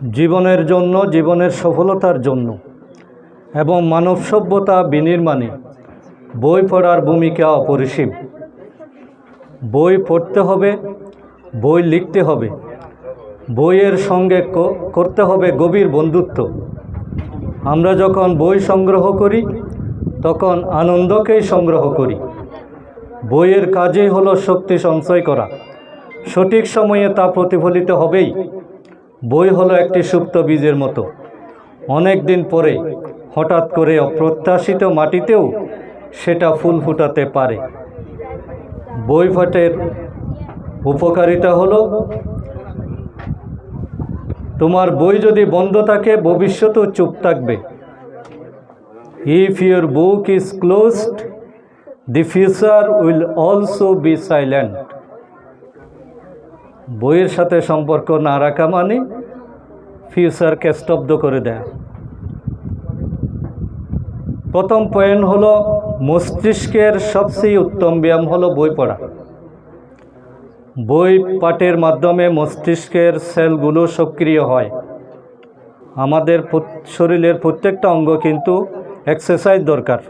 জীবনের জন্য, জীবনের সফলতার জন্য এবং মানব সভ্যতা বিনির্মাণে বই পড়ার ভূমিকা অপরিসীম। বই পড়তে হবে, বই লিখতে হবে, বইয়ের সঙ্গে করতে হবে গভীর বন্ধুত্ব। আমরা যখন বই সংগ্রহ করি তখন আনন্দকেই সংগ্রহ করি। বইয়ের কাজই হলো শক্তি সঞ্চয় করা, সঠিক সময়ে তা প্রতিফলিত হবেই। বই হলো একটি সুপ্ত বীজের মতো, অনেক দিন পরে হঠাৎ করে অপ্রত্যাশিত মাটিতেও সেটা ফুল ফোটাতে পারে। বই পাঠের উপকারিতা হলো, তোমার বই যদি বন্ধ থাকে ভবিষ্যতেও চুপ থাকবে। If your book is closed, the future will also be silent. বইয়ের সাথে সম্পর্ক না রাখা মানে ফিউচারকে স্তব্ধ করে দেয়। প্রথম পয়েন্ট হলো, মস্তিষ্কের সবচেয়ে উত্তম ব্যায়াম হলো বই পড়া। বই পাঠের মাধ্যমে মস্তিষ্কের সেলগুলো সক্রিয় হয়। আমাদের শরীরের প্রত্যেকটা অঙ্গ কিন্তু এক্সারসাইজ দরকার।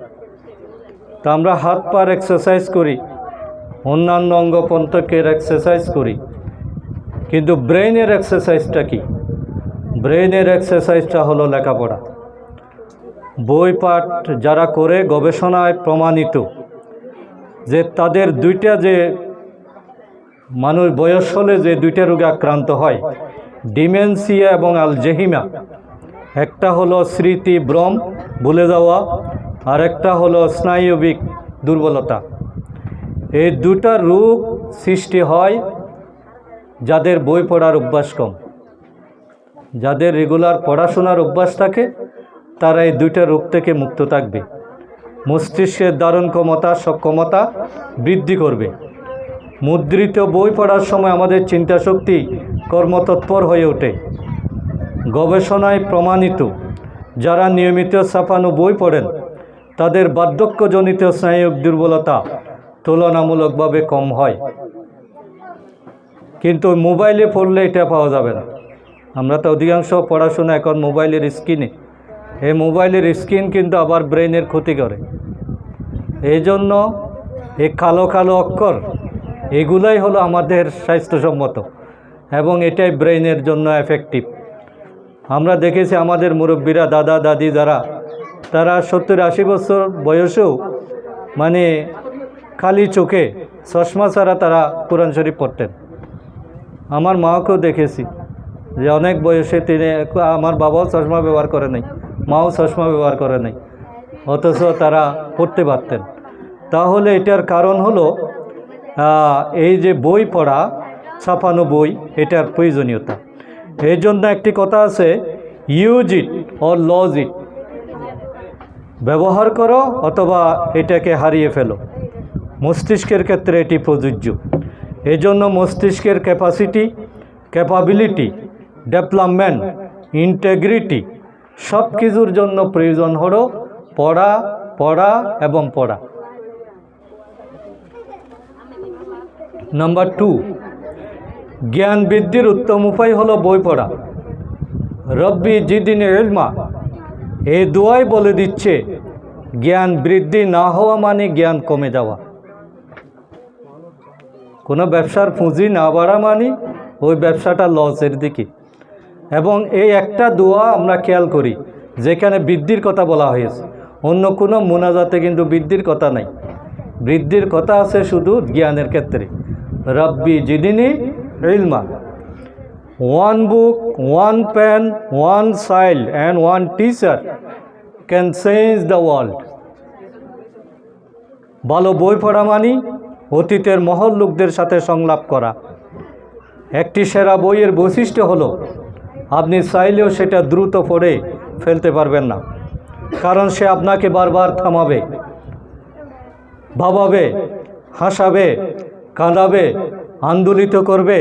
তা আমরা হাত পার এক্সারসাইজ করি, অন্যান্য অঙ্গ প্রত্যঙ্গের এক্সারসাইজ করি, কিন্তু ব্রেইনের এক্সারসাইজটা কি? ব্রেইনের এক্সারসাইজটা হলো লেখাপড়া। বই পাঠ যারা করে গবেষণায় প্রমাণিত যে তাদের মানুষ বয়স হলে যে দুইটা রোগে আক্রান্ত হয়, ডিমেনশিয়া এবং আলজেহিমা। একটা হলো স্মৃতিভ্রম, ভুলে যাওয়া, আর একটা হলো স্নায়বিক দুর্বলতা। এই দুটা রোগ সৃষ্টি হয় যাদের বই পড়ার অভ্যাস কম। যাদের রেগুলার পড়াশোনার অভ্যাস থাকে তারা এই দুইটা রোগ থেকে মুক্ত থাকবে। মস্তিষ্কের ধারণ ক্ষমতা, সক্ষমতা বৃদ্ধি করবে। মুদ্রিত বই পড়ার সময় আমাদের চিন্তাশক্তি কর্মতৎপর হয়ে ওঠে। গবেষণায় প্রমাণিত, যারা নিয়মিত ছাপানো বই পড়েন তাদের বার্ধক্যজনিত স্নায়বিক দুর্বলতা তুলনামূলকভাবে কম হয়। কিন্তু মোবাইলে পড়লে এটা পাওয়া যাবে না। আমরা তো অধিকাংশ পড়াশোনা এখন মোবাইলের স্ক্রিনে। এই মোবাইলের স্ক্রিন কিন্তু আবার ব্রেনের ক্ষতি করে। এই জন্য এই কালো কালো অক্ষর এগুলাই হলো আমাদের স্বাস্থ্যসম্মত এবং এটাই ব্রেনের জন্য এফেক্টিভ। আমরা দেখেছি আমাদের মুরব্বীরা, দাদা দাদি যারা, তারা 70-80 বছর বয়সেও মানে খালি চোখে চশমা ছাড়া তারা কোরআন শরীফ পড়তেন। আমার মাকেও দেখেছি যে অনেক বয়সে তিনি, আমার বাবাও চশমা ব্যবহার করে নাই, মাও চশমা ব্যবহার করে নাই, অথচ তারা পড়তে পারতেন। তাহলে এটার কারণ হলো এই যে বই পড়া, ছাপানো বই, এটার প্রয়োজনীয়তা। এই জন্য একটি কথা আছে, ইউজ ইট অর লজ ইট। ব্যবহার করো অথবা এটাকে হারিয়ে ফেলো। মস্তিষ্কের ক্ষেত্রে এটি প্রযোজ্য। এই জন্য মস্তিষ্কের ক্যাপাবিলিটি, ডেভেলপমেন্ট, ইন্টিগ্রিটি সব কিছুর জন্য প্রয়োজন হলো পড়া, পড়া এবং পড়া। নাম্বার 2, জ্ঞান বৃদ্ধির উত্তম উপায় হলো বই পড়া। রব্বি জিদনি ইলমা, এই দোয়াই বলে দিচ্ছে জ্ঞান বৃদ্ধি না হওয়া মানে জ্ঞান কমে যাওয়া। কোনো ব্যবসার পুঁজি না বাড়া মানে ওই ব্যবসাটা লসের দিকে। এবং এই একটা দোয়া আমরা খেয়াল করি যেখানে বৃদ্ধির কথা বলা হয়েছে, অন্য কোনো মুনাজাতে কিন্তু বৃদ্ধির কথা নাই। বৃদ্ধির কথা আছে শুধু জ্ঞানের ক্ষেত্রে। রব্বি জিদনি ইলমা। One book, one pen, one child and one teacher can change the world. ভালো বই পড়া মানে অতীতের মহৎ লোকদের সাথে সংলাপ করা। একটি সেরা বইয়ের বৈশিষ্ট্য হলো আপনি চাইলেও সেটা দ্রুত পড়ে ফেলতে পারবেন না, কারণ সে আপনাকে বারবার থামাবে, ভাবাবে, হাসাবে, কাঁদাবে, আন্দোলিত করবে,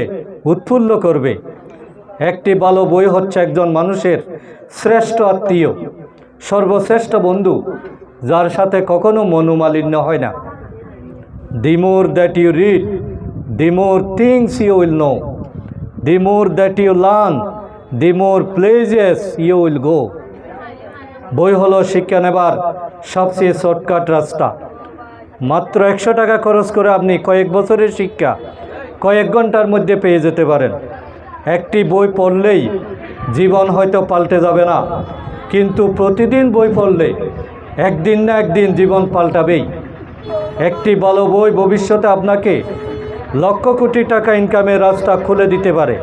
উৎফুল্ল করবে। একটি ভালো বই হচ্ছে একজন মানুষের শ্রেষ্ঠ আত্মীয়, সর্বশ্রেষ্ঠ বন্ধু, যার সাথে কখনো মনোমালিন্য হয় না। The more that you read, the more things you will know. The more that you learn, the more places you will go. বই হলো শিক্ষা নেবার সবচেয়ে শর্টকাট রাস্তা। মাত্র 100 টাকা খরচ করে আপনি কয়েক বছরের শিক্ষা কয়েক ঘন্টার মধ্যে পেয়ে যেতে পারেন। একটি বই পড়লেই জীবন হয়তো পাল্টে যাবে না, কিন্তু প্রতিদিন বই পড়লে একদিন না একদিন জীবন পাল্টাবেই। একটি ভালো বই ভবিষ্যতে আপনাকে লক্ষ কোটি টাকা ইনকামের রাস্তা খুলে দিতে পারে।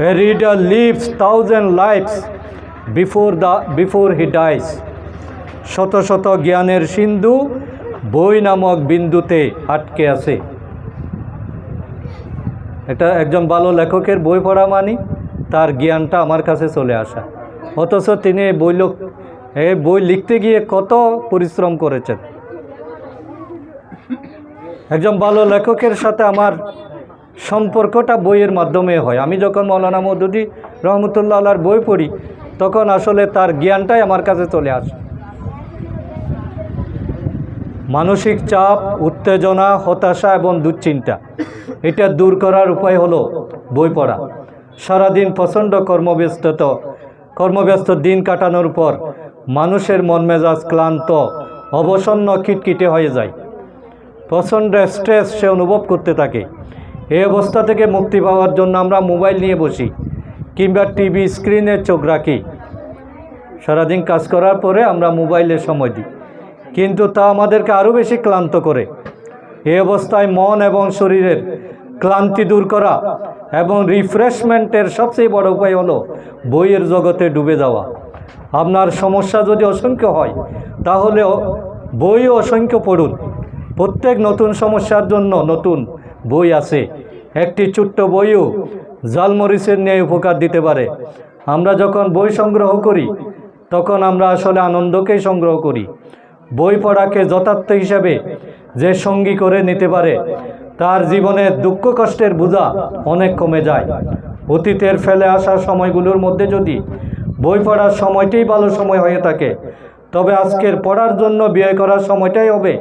A reader lives 1000 lives before he dies. শত শত জ্ঞানের সিন্ধু বই নামক বিন্দুতে আটকে আছে। এটা একজন ভালো লেখকের বই পড়া মানে তার জ্ঞানটা আমার কাছে চলে আসা, অথচ তিনি এই বই লিখতে গিয়ে কত পরিশ্রম করেছেন। একজন ভালো লেখকের সাথে আমার সম্পর্কটা বইয়ের মাধ্যমে হয়। আমি যখন মৌলানা মওদুদী রহমতুল্লাহ আলাইহির বই পড়ি তখন আসলে তার জ্ঞানটাই আমার কাছে চলে আসে। মানসিক চাপ, উত্তেজনা, হতাশা এবং দুশ্চিন্তা এটা দূর করার উপায় হলো বই পড়া। সারাদিন প্রচণ্ড কর্মব্যস্ত দিন কাটানোর পর মানুষের মন মেজাজ ক্লান্ত, অবসন্ন, খিটখিটে হয়ে যায়। প্রচণ্ড স্ট্রেস সে অনুভব করতে থাকে। এই অবস্থা থেকে মুক্তি পাওয়ার জন্য আমরা মোবাইল নিয়ে বসি কিংবা টিভি স্ক্রিনে চোখ রাখি। সারাদিন কাজ করার পরে আমরা মোবাইলে সময় দিই, কিন্তু তা আমাদেরকে আরও বেশি ক্লান্ত করে। এই অবস্থায় মন এবং শরীরের ক্লান্তি দূর করা এবং রিফ্রেশমেন্টের সবচেয়ে বড় উপায় হলো বইয়ের জগতে ডুবে যাওয়া। আপনার সমস্যা যদি অসংখ্য হয় তাহলে বই অসংখ্য পড়ুন। প্রত্যেক নতুন সমস্যার জন্য নতুন বই আছে। একটি ছোট্ট বইও জালমরিচের ন্যায় উপকার দিতে পারে। আমরা যখন বই সংগ্রহ করি তখন আমরা আসলে আনন্দকেই সংগ্রহ করি। বই পড়াকে যথার্থ হিসাবে যে সঙ্গী করে নিতে পারে তার জীবনের দুঃখ কষ্টের বোঝা অনেক কমে যায়। অতীতের ফেলে আসা সময়গুলোর মধ্যে যদি বই পড়ার সময়টাই ভালো সময় হয়ে থাকে তবে আজকের পড়ার জন্য ব্যয় করার সময়টাই হবে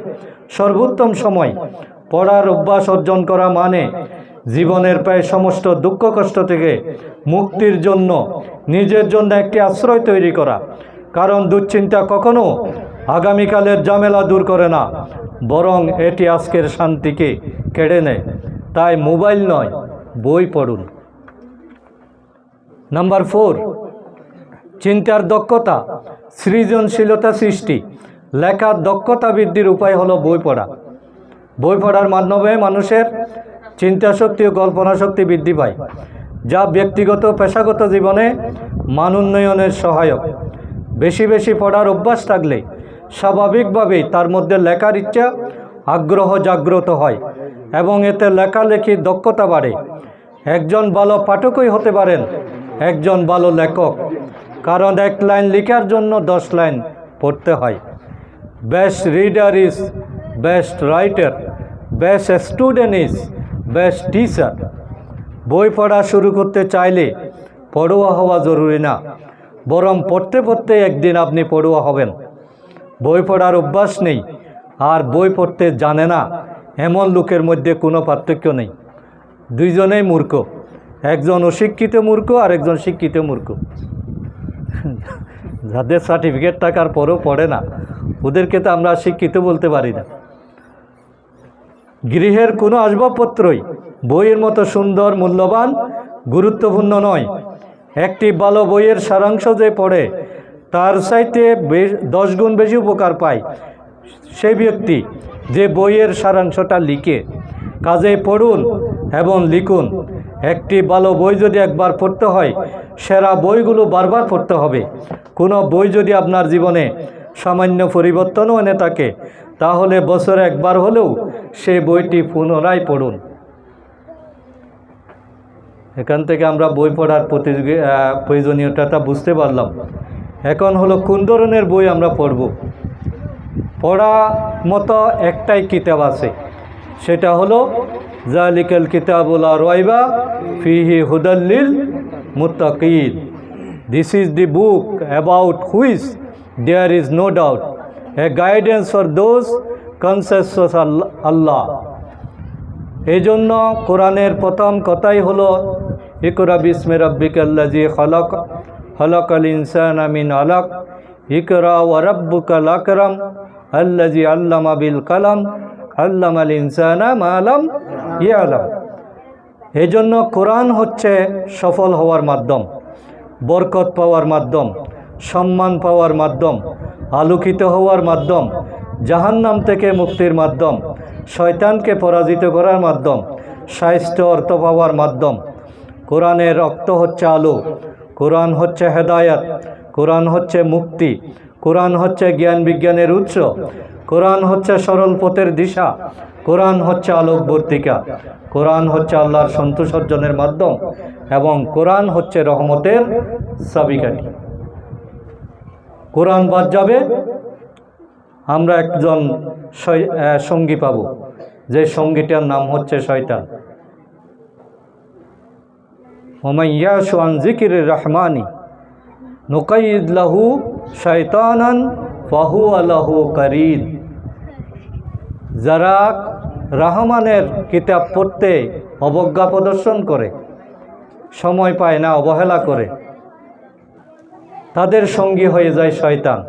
সর্বোত্তম সময়। পড়ার অভ্যাস অর্জন করা মানে জীবনের প্রায় সমস্ত দুঃখ কষ্ট থেকে মুক্তির জন্য নিজের জন্য একটি আশ্রয় তৈরি করা। কারণ দুশ্চিন্তা কখনো আগামীকালের ঝামেলা দূর করে না, বরং এটি আজকের শান্তিকে কেড়ে নেয়। তাই মোবাইল নয়, বই পড়ুন। নাম্বার 4, চিন্তার দক্ষতা, সৃজনশীলতা সৃষ্টি, লেখার দক্ষতা বৃদ্ধির উপায় হলো বই পড়া। বই পড়ার মাধ্যমে মানুষের চিন্তা শক্তি ও কল্পনা শক্তি বৃদ্ধি পায়, যা ব্যক্তিগত পেশাগত জীবনে মান উন্নয়নের সহায়ক। বেশি বেশি পড়ার অভ্যাস থাকলে স্বাভাবিকভাবেই তার মধ্যে লেখার ইচ্ছা, আগ্রহ জাগ্রত হয় এবং এতে লেখালেখির দক্ষতা বাড়ে। একজন ভালো পাঠকই হতে পারেন একজন ভালো লেখক, কারণ এক লাইন লেখার জন্য 10 লাইন পড়তে হয়। Best reader is best writer, best student is best teacher. বই পড়া শুরু করতে চাইলে পড়ুয়া হওয়া জরুরি না, বরং পড়তে পড়তে একদিন আপনি পড়ুয়া হবেন। বই পড়ার অভ্যাস নেই আর বই পড়তে জানে না এমন লোকের মধ্যে কোনো পার্থক্য নেই। দুইজনেই মূর্খ, একজন অশিক্ষিত মূর্খ আর একজন শিক্ষিত মূর্খ। যাদের সার্টিফিকেট থাকার পরেও পড়ে না ওদেরকে তো আমরা শিক্ষিত বলতে পারি না। গৃহের কোনো আসবাবপত্রই বইয়ের মতো সুন্দর, মূল্যবান, গুরুত্বপূর্ণ নয়। একটি ভালো বইয়ের সারাংশ যে পড়ে তার চাইতে 10 গুণ বেশি উপকার পায় সেই ব্যক্তি যে বইয়ের সারাংশটা লিখে। কাজে পড়ুন এবং লিখুন। একটি ভালো বই যদি একবার পড়তে হয় সেরা বইগুলো বারবার পড়তে হবে। কোনো বই যদি আপনার জীবনে সামান্য পরিবর্তনও এনে থাকে তাহলে বছরে একবার হলেও সেই বইটি পুনরায় পড়ুন। এখান থেকে আমরা বই পড়ার প্রয়োজনীয়তাটা বুঝতে পারলাম। এখন হলো কোন ধরনের বই আমরা পড়ব। পড়া মতো একটাই কিতাব আছে, সেটা হলো জালিকাল কিতাবুল লা রাইবা ফিহি হুদাল লিল মুত্তাকিন। This is the book about which there is no doubt, a guidance for those conscious of Allah. এই জন্য কোরআনের প্রথম কথাই হলো ইকরা বিসমি রাব্বিকাল্লাযী খালাক খালাকাল ইনসানা মিন আলাক ইকরা ওয়া রাব্বুকাল আকরাম আল্লাযী আল্লামা বিল কলম আল্লামাল ইনসানা মা লাম ইয়ালাম। এজন্য কোরআন হচ্ছে সফল হওয়ার মাধ্যম, বরকত পাওয়ার মাধ্যম, সম্মান পাওয়ার মাধ্যম, আলোকিত হওয়ার মাধ্যম, জাহান্নাম থেকে মুক্তির মাধ্যম, শয়তানকে পরাজিত করার মাধ্যম, স্বাস্থ্য অর্থ পাওয়ার মাধ্যম। কোরআনের রক্ত হচ্ছে আলো, কোরআন হচ্ছে হেদায়াত, কোরআন হচ্ছে মুক্তি, কোরআন হচ্ছে জ্ঞান বিজ্ঞানের উৎস, কোরআন হচ্ছে সরল পথের দিশা, কোরআন হচ্ছে আলোকবর্তিকা, কোরআন হচ্ছে আল্লাহর সন্তোষ অর্জনের মাধ্যম এবং কোরআন হচ্ছে রহমতের চাবিকাঠি। কোরআন বাদ যাবে, আমরা একজন সঙ্গী পাব, যে সঙ্গীটার নাম হচ্ছে শয়তান। ওমান ইয়াশু আন যিকরির রহমানি নুকাইয়িদ লাহু শায়তানান ফাহুয়া লাহু কারিন। যারা রহমানের কিতাব পড়তে অবজ্ঞা প্রদর্শন করে, সময় পায় না, অবহেলা করে, তাদের সঙ্গী হয়ে যায় শয়তান।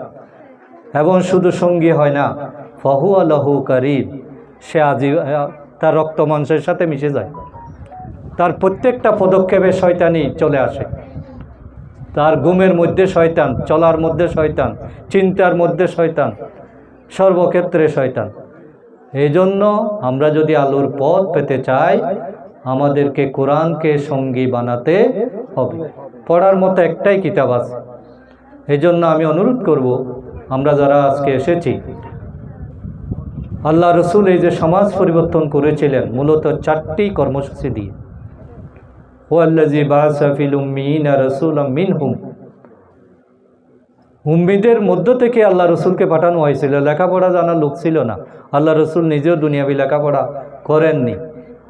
এবং শুধু সঙ্গী হয় না, ফাহুয়া লাহু কারিন, সে তার রক্ত মাংসের সাথে মিশে যায়। তার প্রত্যেকটা পদক্ষেপে শয়তানি চলে আসে। তার ঘুমের মধ্যে শয়তান, চলার মধ্যে শয়তান, চিন্তার মধ্যে শয়তান, সর্বক্ষেত্রে শয়তান। এই জন্য আমরা যদি আলোর পথ পেতে চাই, আমাদেরকে কোরআনকে সঙ্গী বানাতে হবে। পড়ার মতো একটাই কিতাব আছে। এই জন্য আমি অনুরোধ করব, আমরা যারা আজকে এসেছি, আল্লাহ রসুল এই যে সমাজ পরিবর্তন করেছিলেন মূলত 4টি কর্মসূচি দিয়ে। ওয়াল্লাযী বাআসা ফিল উম্মিয়িনা রাসূলাম মিনহুম, উম্মীদের মধ্য থেকে আল্লাহ রসুলকে পাঠানো হয়েছিল। লেখাপড়া জানা লোক ছিল না, আল্লাহ রসুল নিজেও দুনিয়াবি লেখাপড়া করেননি,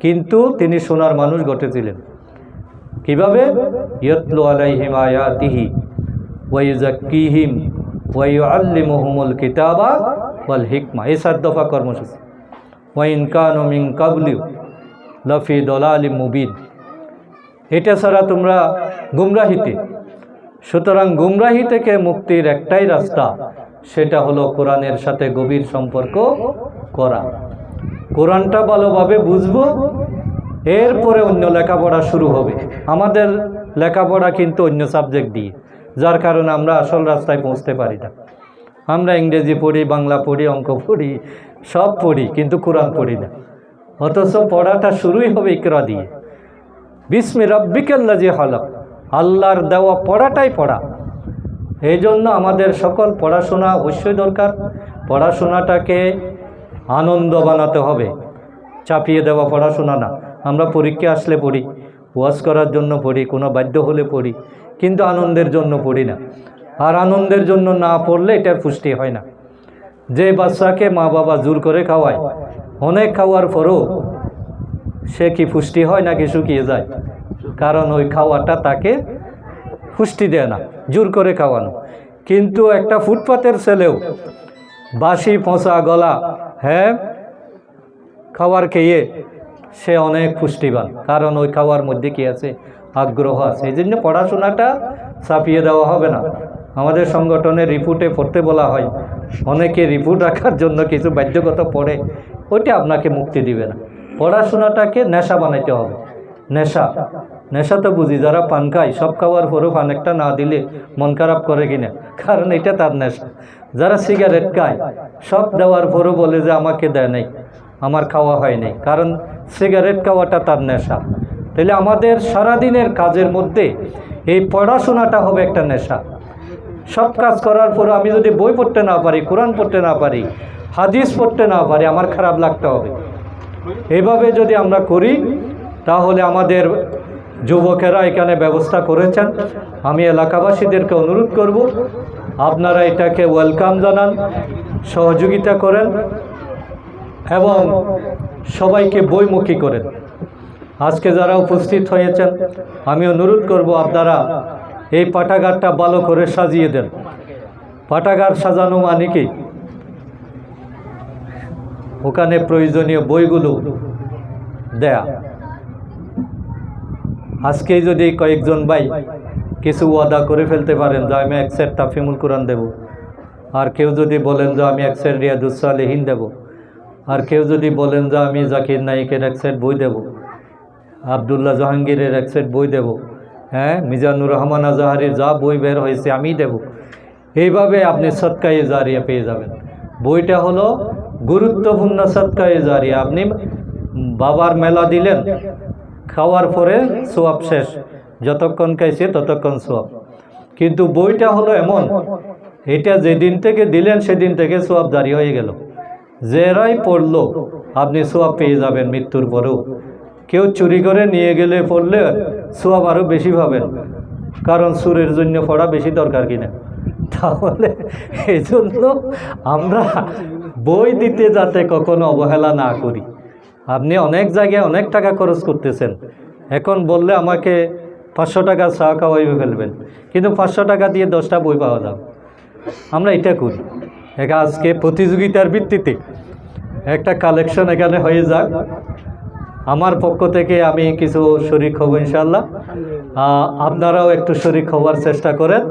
কিন্তু তিনি সোনার মানুষ ঘটেছিলেন। কিভাবে? ইয়াতলু আলাইহিম আয়াতিহি ওয়া ইউযাক্কিহিম ওয়া ইউআল্লিমুহুমুল কিতাবা ওয়াল হিকমা। এই 7 দফা কর্মসূচি। ওয়া ইন কানু মিন ক্বাবলু লাফি দালালিম মুবিন। এটা ছাড়া তোমরা গুমরাহিতে। সুতরাং গুমরাহি থেকে মুক্তির একটাই রাস্তা, সেটা হলো কোরআনের সাথে গভীর সম্পর্ক করা। কোরআনটা ভালোভাবে বুঝবো, এরপরে অন্য লেখাপড়া শুরু হবে। আমাদের লেখাপড়া কিন্তু অন্য সাবজেক্ট দিয়ে, যার কারণে আমরা আসল রাস্তায় পৌঁছতে পারি না। আমরা ইংরেজি পড়ি, বাংলা পড়ি, অঙ্ক পড়ি, সব পড়ি, কিন্তু কোরআন পড়ি না। অথচ পড়াটা শুরুই হবে ইকরা দিয়ে, বিসমি রাব্বিকাল্লাযী খালাক। আল্লাহর দেওয়া পড়াটাই পড়া। এই জন্য আমাদের সকল পড়াশোনা অবশ্যই দরকার। পড়াশোনাটাকে আনন্দ বানাতে হবে, চাপিয়ে দেওয়া পড়াশোনা না। আমরা পরীক্ষা আসলে পড়ি, ওয়াজ করার জন্য পড়ি, কোনো বাধ্য হলে পড়ি, কিন্তু আনন্দের জন্য পড়ি না। আর আনন্দের জন্য না পড়লে এটার পুষ্টি হয় না। যে বাচ্চাকে মা বাবা জোর করে খাওয়ায়, অনেক খাওয়ার পরও সে কি পুষ্টি হয় নাকি শুকিয়ে যায়? কারণ ওই খাওয়াটা তাকে পুষ্টি দেয় না, জোর করে খাওয়ানো। কিন্তু একটা ফুটপাতের ছেলেও বাসি পচা গলা খাবার খেয়ে সে অনেক পুষ্টিবান, কারণ ওই খাওয়ার মধ্যে কি আছে? আগ্রহ আছে। এই জন্য পড়াশোনাটা চাপিয়ে দেওয়া হবে না। আমাদের সংগঠনের রিপোর্টে পড়তে বলা হয়, অনেকে রিপোর্ট রাখার জন্য কিছু বাধ্যকতা পড়ে, ওইটা আপনাকে মুক্তি দিবে না। পড়াশোনাটাকে নেশা বানাইতে হবে। নেশা তো বুঝি, যারা পান খায়, সব খাওয়ার পরেও পান একটা না দিলে মন খারাপ করে কিনা, কারণ এটা তার নেশা। যারা সিগারেট খায়, সব দেওয়ার পরেও বলে যে আমাকে দেয় নাই, আমার খাওয়া হয় নাই, কারণ সিগারেট খাওয়াটা তার নেশা। তাহলে আমাদের সারাদিনের কাজের মধ্যে এই পড়াশোনাটা হবে একটা নেশা। সব কাজ করার পরও আমি যদি বই পড়তে না পারি, কোরআন পড়তে না পারি, হাদিস পড়তে না পারি, আমার খারাপ লাগতে হবে। এইভাবে যদি আমরা করি, তাহলে আমাদের যুবকেরা এখানে ব্যবস্থা করেছেন। আমি এলাকাবাসীদেরকে অনুরোধ করব, আপনারা এটাকে ওয়েলকাম জানান, সহযোগিতা করেন এবং সবাইকে বইমুখী করেন। আজকে যারা উপস্থিত হয়েছেন, আমি অনুরোধ করব আপনারা এই পাঠাগারটা ভালো করে সাজিয়ে দেন। পাঠাগার সাজানো মানে কি? ওখানে প্রয়োজনীয় বইগুলো দেয়া। আজকেই যদি কয়েকজন ভাই কিছু ওয়াদা করে ফেলতে পারেন যে আমি 1 সেট তাফহিমুল কোরআন দেব, আর কেউ যদি বলেন যে আমি 1 সেট রিয়াদুস সালেহীন দেব, আর কেউ যদি বলেন যে আমি জাকির নাইকের 1 সেট বই দেব, আবদুল্লাহ জাহাঙ্গীরের 1 সেট বই দেব, হ্যাঁ মিজানুর রহমান আজাহারির যা বই বের হয়েছে আমি দেব, এইভাবে আপনি সদকায়ে জারিয়া পেয়ে যাবেন। বইটা হলো গুরুত্বপূর্ণ সদকায়ে জারিয়া। আপনি বাবার মেলা দিলেন, খাওয়ার পরে সোয়াব শেষ, যতক্ষণ খাইছে ততক্ষণ সোয়াব। কিন্তু বইটা হলো এমন, এটা যেদিন থেকে দিলেন সেদিন থেকে সোয়াব জারি হয়ে গেল। যেরাই পড়লো আপনি সোয়াব পেয়ে যাবেন মৃত্যুর পরেও। কেউ চুরি করে নিয়ে গেলে পড়লে সোয়াব আরও বেশি পাবেন, কারণ সুরের জন্য পড়া বেশি দরকার কিনা। তাহলে এই জন্য আমরা বই দিতে যাতে কখনো অবহেলা না করি। আপনি অনেক জায়গায় অনেক টাকা খরচ করতেছেন, এখন বললে আমাকে 500 টাকা চা খাওয়াইবে ফেলবেন, কিন্তু 500 টাকা দিয়ে 10টা বই পাওয়া যাবে। আমরা এটা করি। আজকে প্রতিযোগিতার ভিত্তিতে একটা কালেকশন এখানে হয়ে যাক। আমার পক্ষ থেকে আমি কিছু শরিক হব ইনশাআল্লাহ, আপনারাও একটু শরিক হওয়ার চেষ্টা করেন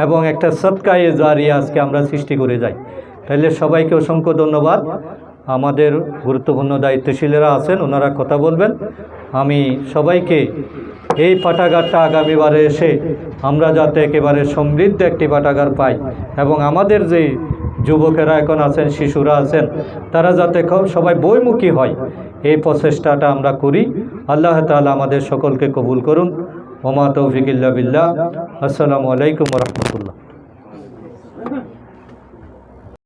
এবং একটা সদকায়ে জারিয়া আজকে আমরা সৃষ্টি করে যাই। তাহলে সবাইকে অসংখ্য ধন্যবাদ। আমাদের গুরুত্বপূর্ণ দায়িত্বশীলেরা আছেন, ওনারা কথা বলবেন। আমি সবাইকে এই পাঠাগারটা আগামীবারে এসে আমরা যাতে একেবারে সমৃদ্ধ একটি পাঠাগার পাই, এবং আমাদের যে যুবকেরা এখন আছেন, শিশুরা আছেন, তারা যাতে সবাই বইমুখী হয়, এই প্রচেষ্টাটা আমরা করি। আল্লাহ তাআলা আমাদের সকলকে কবুল করুন। ওমা তৌফিক ইল্লা বিল্লাহ। আসসালামু আলাইকুম ওয়া রাহমাতুল্লাহ।